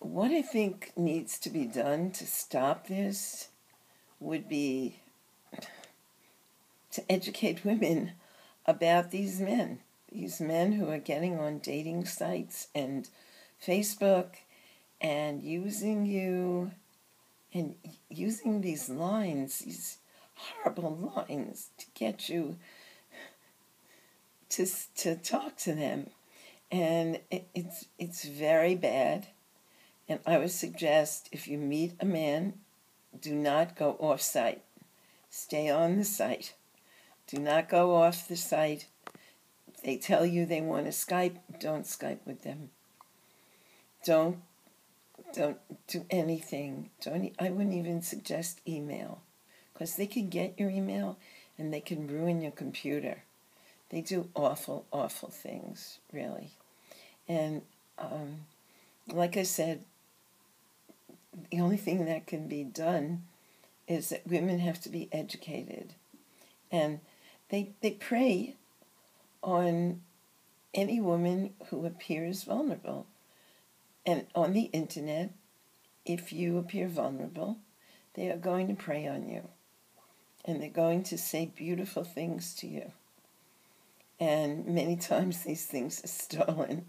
what I think needs to be done to stop this would be to educate women about these men who are getting on dating sites and Facebook and using you and using these lines, these horrible lines, to get you to talk to them. And it's very bad. And I would suggest, if you meet a man, do not go off site. Stay on the site. Do not go off the site. If they tell you they want to Skype, don't Skype with them. Don't do anything. I wouldn't even suggest email, because they can get your email and they can ruin your computer. They do awful, awful things, really. And like I said, the only thing that can be done is that women have to be educated. And they prey on any woman who appears vulnerable. And on the internet, if you appear vulnerable, they are going to prey on you. And they're going to say beautiful things to you. And many times these things are stolen.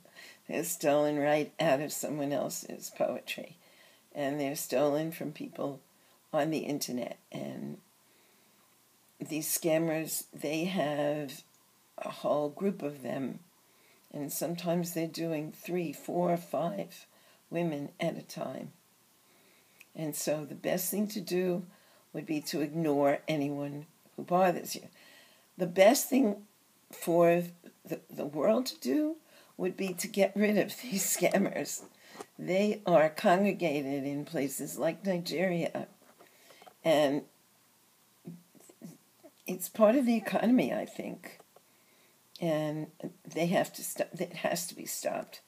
They're stolen right out of someone else's poetry. And they're stolen from people on the internet. And these scammers, they have a whole group of them. And sometimes they're doing 3, 4, 5 women at a time. And so the best thing to do would be to ignore anyone who bothers you. The best thing for the world to do would be to get rid of these scammers. They are congregated in places like Nigeria, and it's part of the economy, I think, and they have to stop. It has to be stopped.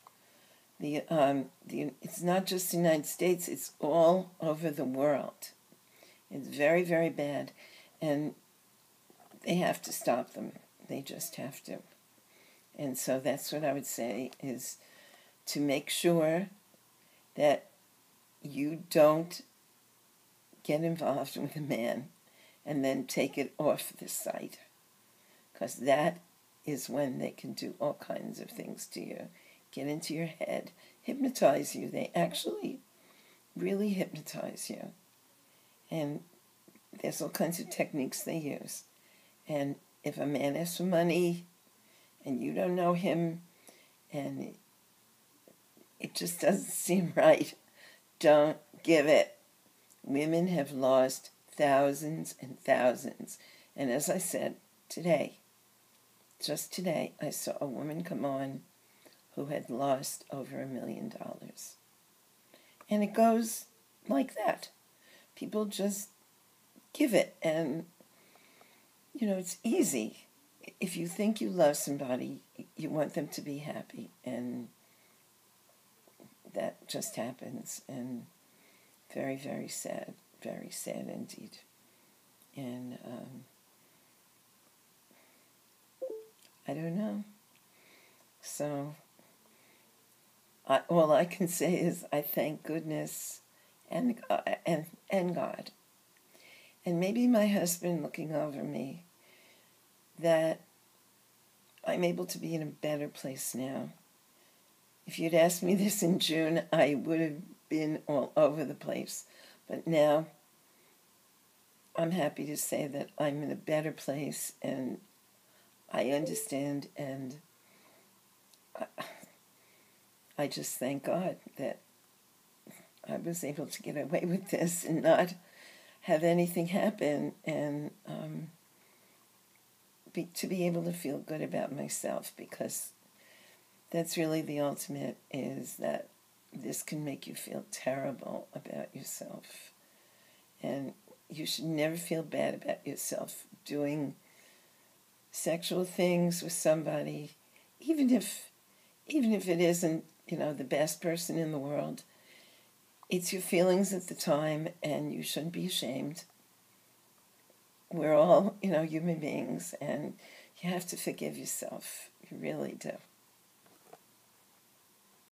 It's not just the United States; it's all over the world. It's very, very bad, and they have to stop them. They just have to. And so that's what I would say, is to make sure that you don't get involved with a man and then take it off the site, because that is when they can do all kinds of things to you, get into your head, hypnotize you. They actually really hypnotize you. And there's all kinds of techniques they use. And if a man asks for money and you don't know him and it just doesn't seem right, don't give it. Women have lost thousands and thousands. And as I said, just today, I saw a woman come on who had lost over $1 million. And it goes like that. People just give it, and it's easy. If you think you love somebody, you want them to be happy, and that just happens. And very, very sad indeed. And I don't know. So all I can say is I thank goodness and God. And maybe my husband looking over me, that I'm able to be in a better place now. If you'd asked me this in June, I would have been all over the place. But now I'm happy to say that I'm in a better place, and I understand, and I just thank God that I was able to get away with this and not have anything happen, and to be able to feel good about myself, because that's really the ultimate, is that this can make you feel terrible about yourself. And you should never feel bad about yourself doing sexual things with somebody, even if it isn't, the best person in the world. It's your feelings at the time, and you shouldn't be ashamed. We're all, human beings, and you have to forgive yourself. You really do.